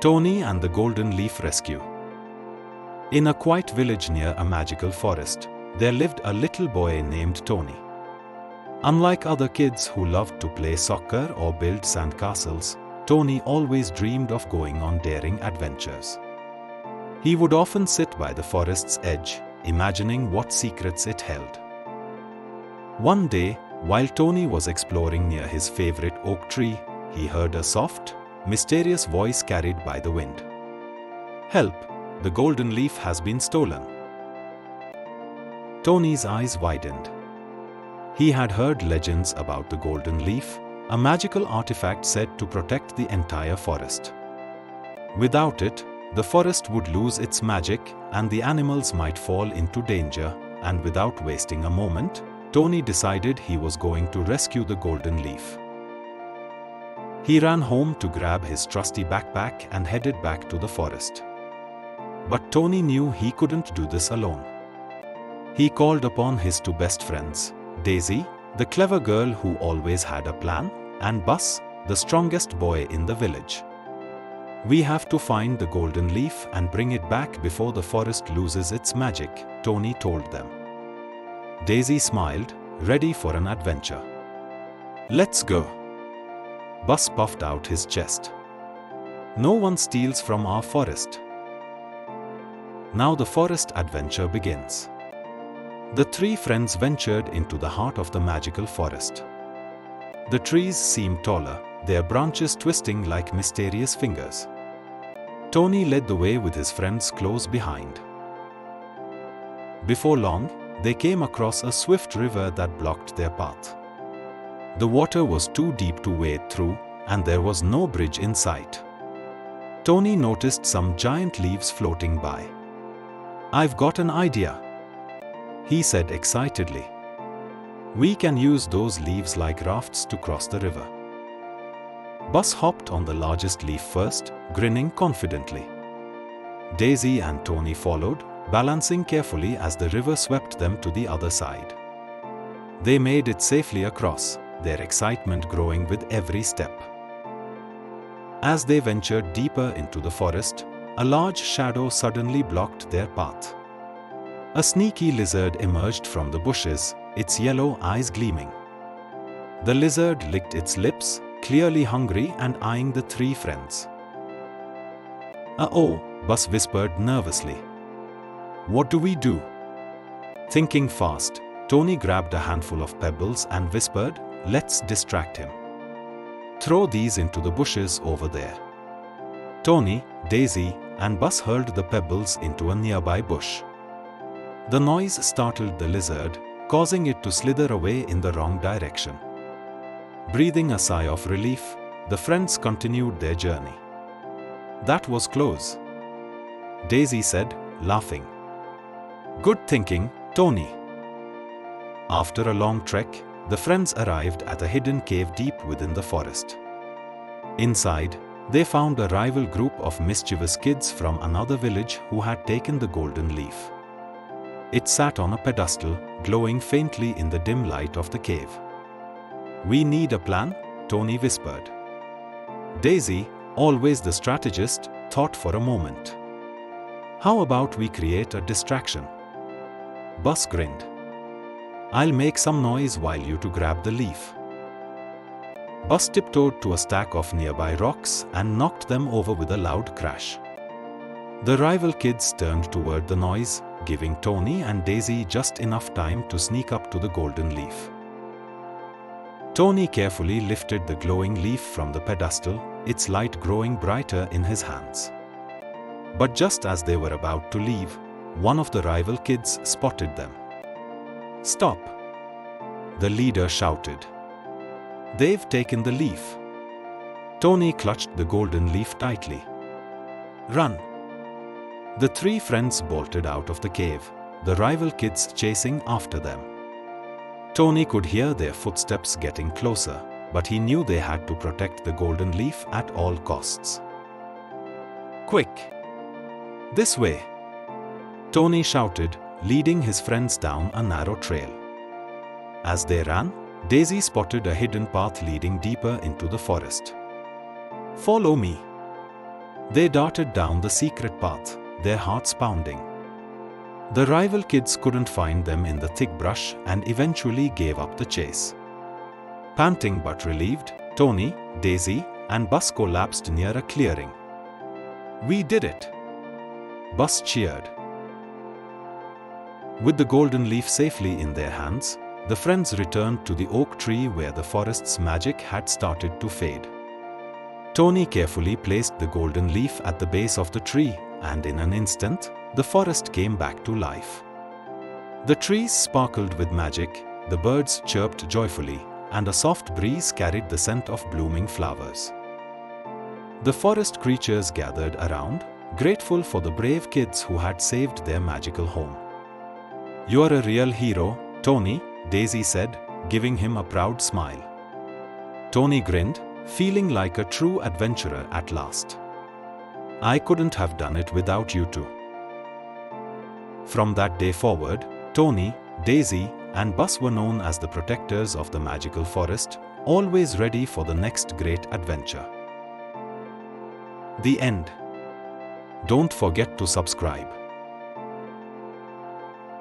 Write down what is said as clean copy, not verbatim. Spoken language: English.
Tony and the Golden Leaf Rescue. In a quiet village near a magical forest, there lived a little boy named Tony. Unlike other kids who loved to play soccer or build sandcastles, Tony always dreamed of going on daring adventures. He would often sit by the forest's edge, imagining what secrets it held. One day, while Tony was exploring near his favorite oak tree, he heard a soft, mysterious voice carried by the wind. "Help! The golden leaf has been stolen." Tony's eyes widened. He had heard legends about the golden leaf, a magical artifact said to protect the entire forest. Without it, the forest would lose its magic and the animals might fall into danger, and without wasting a moment, Tony decided he was going to rescue the golden leaf. He ran home to grab his trusty backpack and headed back to the forest. But Tony knew he couldn't do this alone. He called upon his two best friends, Daisy, the clever girl who always had a plan, and Buzz, the strongest boy in the village. "We have to find the golden leaf and bring it back before the forest loses its magic," Tony told them. Daisy smiled, ready for an adventure. "Let's go." Buzz puffed out his chest. "No one steals from our forest." Now the forest adventure begins. The three friends ventured into the heart of the magical forest. The trees seemed taller, their branches twisting like mysterious fingers. Tony led the way with his friends close behind. Before long, they came across a swift river that blocked their path. The water was too deep to wade through, and there was no bridge in sight. Tony noticed some giant leaves floating by. "I've got an idea," he said excitedly. "We can use those leaves like rafts to cross the river." Buzz hopped on the largest leaf first, grinning confidently. Daisy and Tony followed, balancing carefully as the river swept them to the other side. They made it safely across, their excitement growing with every step. As they ventured deeper into the forest, a large shadow suddenly blocked their path. A sneaky lizard emerged from the bushes, its yellow eyes gleaming. The lizard licked its lips, clearly hungry and eyeing the three friends. "Uh-oh," Buzz whispered nervously. "What do we do?" Thinking fast, Tony grabbed a handful of pebbles and whispered, "Let's distract him. Throw these into the bushes over there." Tony, Daisy, and Buzz hurled the pebbles into a nearby bush. The noise startled the lizard, causing it to slither away in the wrong direction. Breathing a sigh of relief, the friends continued their journey. "That was close," Daisy said, laughing. "Good thinking, Tony." After a long trek, the friends arrived at a hidden cave deep within the forest. Inside, they found a rival group of mischievous kids from another village who had taken the golden leaf. It sat on a pedestal, glowing faintly in the dim light of the cave. "We need a plan," Tony whispered. Daisy, always the strategist, thought for a moment. "How about we create a distraction?" Buzz grinned. "I'll make some noise while you two grab the leaf." Buzz tiptoed to a stack of nearby rocks and knocked them over with a loud crash. The rival kids turned toward the noise, giving Tony and Daisy just enough time to sneak up to the golden leaf. Tony carefully lifted the glowing leaf from the pedestal, its light growing brighter in his hands. But just as they were about to leave, one of the rival kids spotted them. "Stop!" the leader shouted. "They've taken the leaf." Tony clutched the golden leaf tightly. "Run!" The three friends bolted out of the cave, the rival kids chasing after them. Tony could hear their footsteps getting closer, but he knew they had to protect the golden leaf at all costs. "Quick! This way!" Tony shouted, leading his friends down a narrow trail. As they ran, Daisy spotted a hidden path leading deeper into the forest. "Follow me!" They darted down the secret path, their hearts pounding. The rival kids couldn't find them in the thick brush and eventually gave up the chase. Panting but relieved, Tony, Daisy, and Buzz collapsed near a clearing. "We did it!" Buzz cheered. With the golden leaf safely in their hands, the friends returned to the oak tree where the forest's magic had started to fade. Tony carefully placed the golden leaf at the base of the tree, and in an instant, the forest came back to life. The trees sparkled with magic, the birds chirped joyfully, and a soft breeze carried the scent of blooming flowers. The forest creatures gathered around, grateful for the brave kids who had saved their magical home. "You're a real hero, Tony," Daisy said, giving him a proud smile. Tony grinned, feeling like a true adventurer at last. "I couldn't have done it without you two." From that day forward, Tony, Daisy, and Buzz were known as the protectors of the magical forest, always ready for the next great adventure. The end. Don't forget to subscribe.